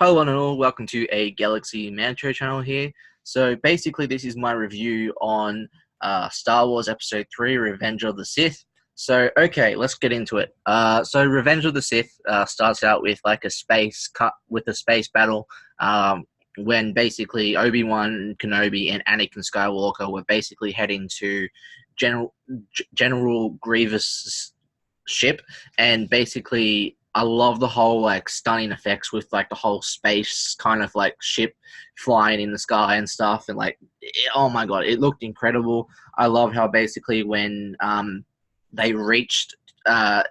Hello one and all, welcome to a Galaxy Mantro channel here. So basically this is my review on Star Wars Episode 3, Revenge of the Sith. So okay, let's get into it. So Revenge of the Sith starts out with like a space battle when basically Obi-Wan Kenobi and Anakin Skywalker were basically heading to General Grievous' ship, and basically I love the whole like stunning effects with like the whole space kind of like ship flying in the sky and stuff, and like oh my god, it looked incredible. I love how basically when they reached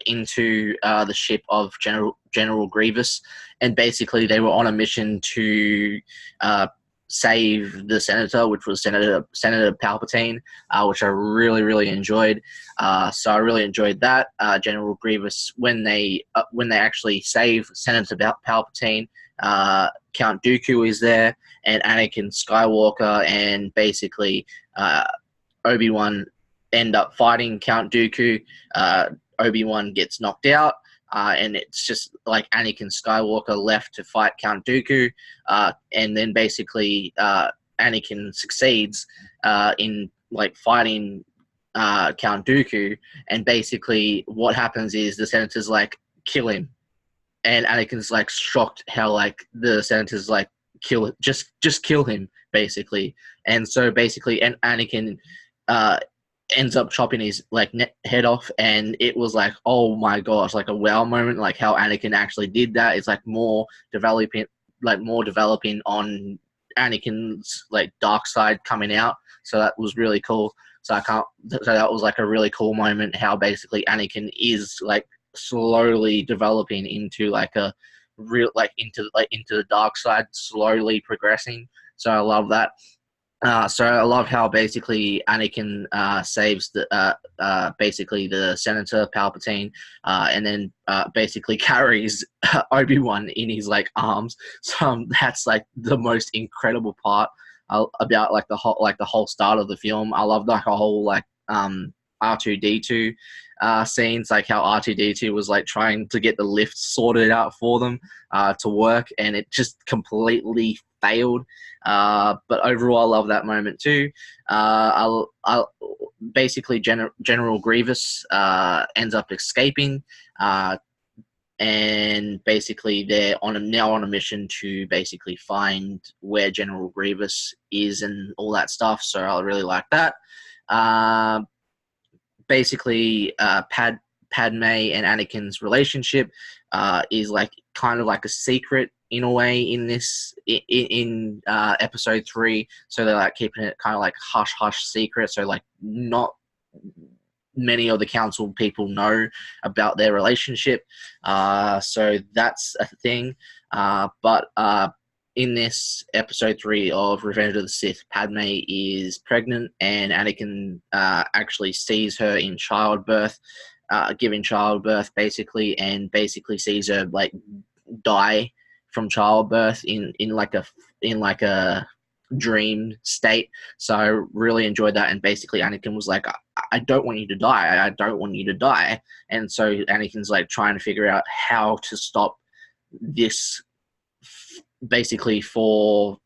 into the ship of General Grievous, and basically they were on a mission to save the senator, which was Senator Palpatine, which I really enjoyed. So I really enjoyed that. General Grievous, when they actually save Senator Palpatine, Count Dooku is there, and Anakin Skywalker, and basically Obi-Wan end up fighting Count Dooku. Obi-Wan gets knocked out. And it's just like Anakin Skywalker left to fight Count Dooku, and then basically Anakin succeeds in like fighting Count Dooku, and basically what happens is the senators like kill him, and Anakin's like shocked how like the senators like just kill him basically, and so basically and Anakin ends up chopping his like head off, and it was like, oh my gosh, like a wow moment, like how Anakin actually did that. It's like more developing on Anakin's like dark side coming out. So that was really cool. So that was like a really cool moment, how basically Anakin is like slowly developing into like a real into the dark side, slowly progressing. So I love that. So I love how basically Anakin saves basically the Senator Palpatine, and then basically carries Obi-Wan in his like arms. So that's like the most incredible part about like the whole start of the film. I love like a whole like R2-D2 scenes, like how R2-D2 was like trying to get the lift sorted out for them to work, and it just completely failed. But overall, I love that moment too. I'll basically General Grievous ends up escaping, and basically they're now on a mission to basically find where General Grievous is and all that stuff. So I really like that. Basically, Padme and Anakin's relationship is like kind of like a secret in a way in this in episode 3. So they're like keeping it kind of like hush secret. So like not many of the council people know about their relationship. So that's a thing. But in this episode 3 of Revenge of the Sith, Padme is pregnant, and Anakin actually sees her in childbirth, giving childbirth basically, and basically sees her like die from childbirth in like a dream state. So I really enjoyed that, and basically Anakin was like, I don't want you to die, I don't want you to die. And so Anakin's like trying to figure out how to stop this basically from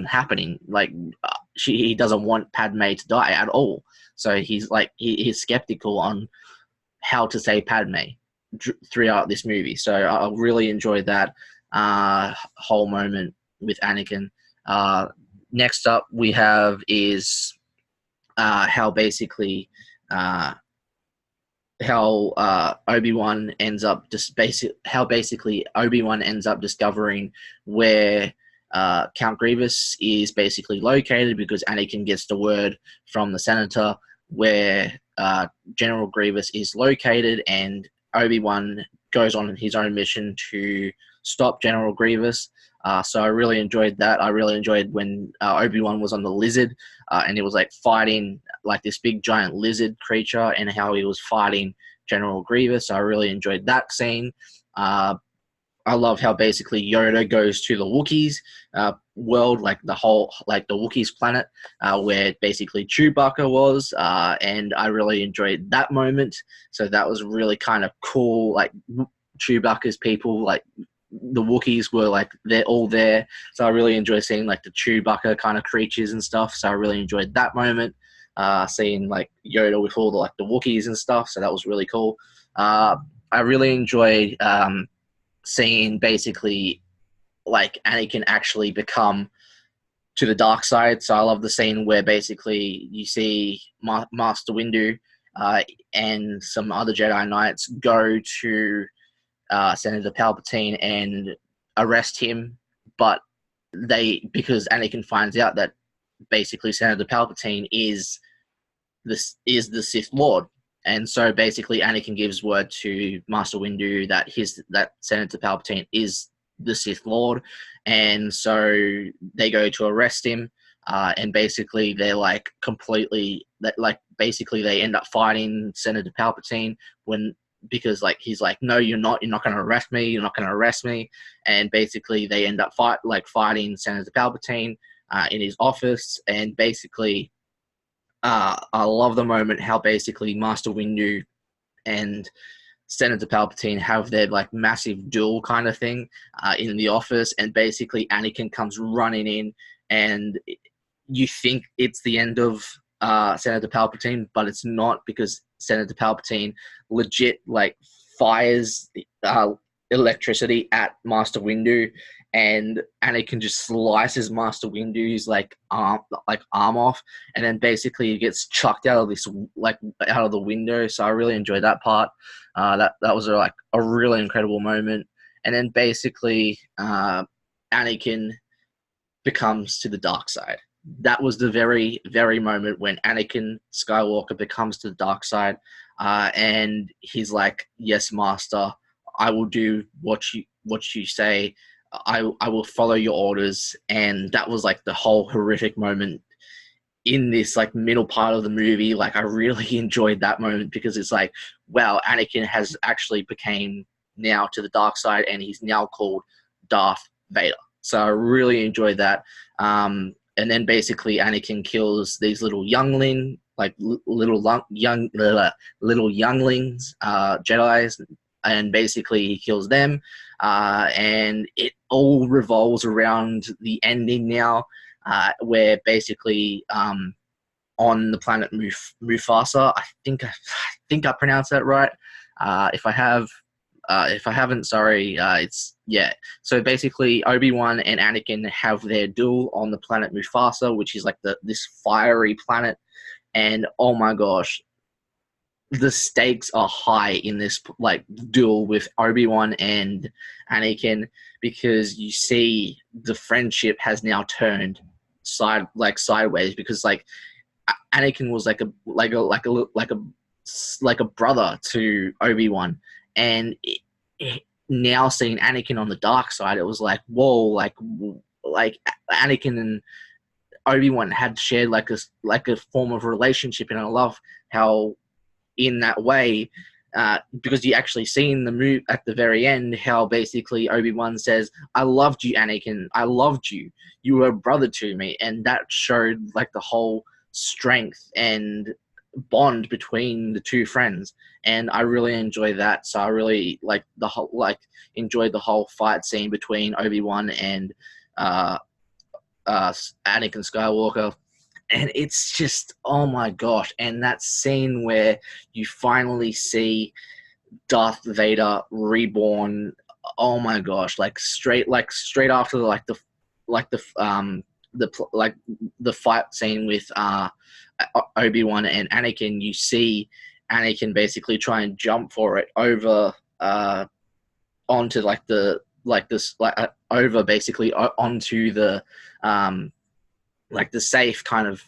happening. Like he doesn't want Padme to die at all, so he's like he's skeptical on how to save Padme throughout this movie. So I really enjoyed that whole moment with Anakin. Next up we have is how basically Obi-Wan ends up Obi-Wan ends up discovering where Count Grievous is basically located, because Anakin gets the word from the senator where General Grievous is located, and Obi-Wan goes on his own mission to stop General Grievous. So I really enjoyed that. I really enjoyed when Obi-Wan was on the lizard, and he was like fighting like this big giant lizard creature, and how he was fighting General Grievous. So I really enjoyed that scene. I love how basically Yoda goes to the Wookiees world, like the Wookiees planet, where basically Chewbacca was, and I really enjoyed that moment. So that was really kind of cool, like Chewbacca's people like the Wookiees were like they're all there. So I really enjoy seeing like the Chewbacca kind of creatures and stuff. So I really enjoyed that moment. Seeing like Yoda with all the Wookiees and stuff. So that was really cool. I really enjoyed seeing basically like Anakin actually become to the dark side. So I love the scene where basically you see Master Windu and some other Jedi Knights go to Senator Palpatine and arrest him, but because Anakin finds out that basically Senator Palpatine is the Sith Lord. And so basically Anakin gives word to Master Windu that Senator Palpatine is the Sith Lord, and so they go to arrest him, and basically they're like completely basically they end up fighting Senator Palpatine because like he's like, no, you're not going to arrest me, and basically they end up fighting Senator Palpatine in his office. And basically I love the moment how basically Master Windu and Senator Palpatine have their like massive duel kind of thing in the office, and basically Anakin comes running in, and you think it's the end of Senator Palpatine, but it's not, because Senator Palpatine legit like fires electricity at Master Windu, and Anakin just slices Master Windu's arm off, and then basically he gets chucked out of the window. So I really enjoyed that part. That was a really incredible moment. And then basically Anakin becomes to the dark side. That was the very, very moment when Anakin Skywalker becomes to the dark side, and he's like, "Yes, Master, I will do what you say. I will follow your orders." And that was like the whole horrific moment in this like middle part of the movie. Like I really enjoyed that moment, because it's like, wow, Anakin has actually became now to the dark side, and he's now called Darth Vader. So I really enjoyed that. And then basically Anakin kills these little younglings, Jedis, and basically he kills them. And it all revolves around the ending now, where basically on the planet Mufasa, I think I pronounced that right. If I haven't, sorry. So basically, Obi-Wan and Anakin have their duel on the planet Mufasa, which is like this fiery planet. And oh my gosh, the stakes are high in this like duel with Obi-Wan and Anakin, because you see the friendship has now turned sideways, because like Anakin was like a brother to Obi-Wan, and now seeing Anakin on the dark side, it was like, whoa, like Anakin and Obi-Wan had shared like a form of relationship, and I love how in that way, because you actually see in the movie at the very end how basically Obi-Wan says, "I loved you, Anakin. I loved you. You were a brother to me," and that showed like the whole strength and bond between the two friends, and I really enjoy that. So I really enjoyed the whole fight scene between Obi-Wan and Anakin Skywalker. And it's just, oh my gosh. And that scene where you finally see Darth Vader reborn, oh my gosh, straight after the fight scene with Obi-Wan and Anakin, you see Anakin basically try and jump for it over onto over basically onto the the safe kind of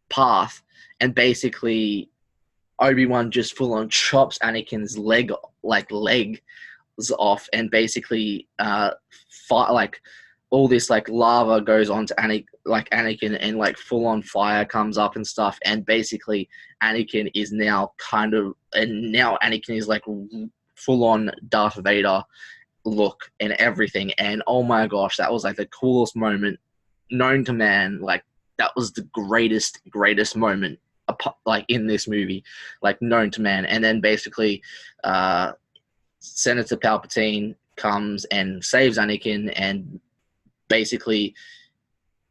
path, and basically Obi-Wan just full on chops Anakin's legs off, and basically all this lava goes onto Anakin, and full on fire comes up and stuff, and basically Anakin is now Anakin is full on Darth Vader look and everything, and oh my gosh, that was the coolest moment known to man. That was the greatest moment in this movie, known to man. And then basically Senator Palpatine comes and saves Anakin, and basically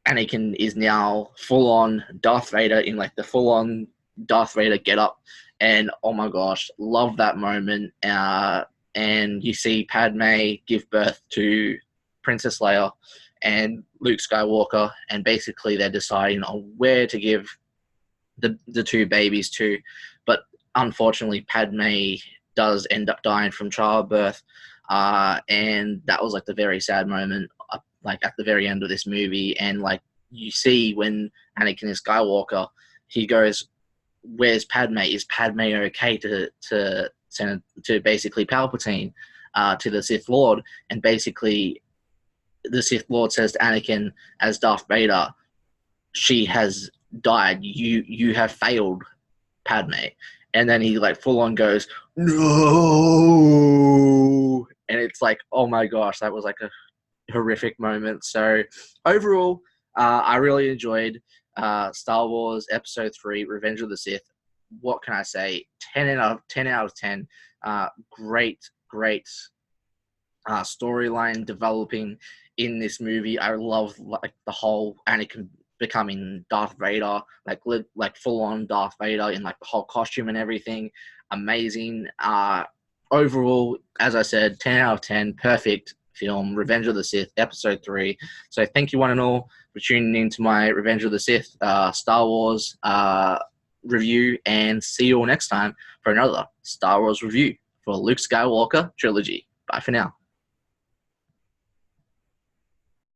Anakin is now full on Darth Vader in like the full on Darth Vader getup, and oh my gosh, love that moment. And you see Padme give birth to Princess Leia and Luke Skywalker, and basically they're deciding on where to give the two babies to, but unfortunately Padme does end up dying from childbirth, and that was like the very sad moment, like at the very end of this movie. And like you see when Anakin is Skywalker, he goes, "Where's Padme? Is Padme okay to send to basically Palpatine, to the Sith Lord?" And basically, the Sith Lord says to Anakin as Darth Vader, "She has died. You have failed, Padme." And then he like full on goes, "No!" And it's like, oh my gosh, that was like a horrific moment. So overall, I really enjoyed Star Wars Episode 3, Revenge of the Sith. What can I say? 10 out of 10. Great storyline developing in this movie. I love like the whole Anakin becoming Darth Vader, like full on Darth Vader in like the whole costume and everything. Amazing. Overall, as I said, 10 out of 10, perfect film, Revenge of the Sith, Episode 3. So thank you one and all for tuning in to my Revenge of the Sith Star Wars review, and see you all next time for another Star Wars review for Luke Skywalker trilogy. Bye for now.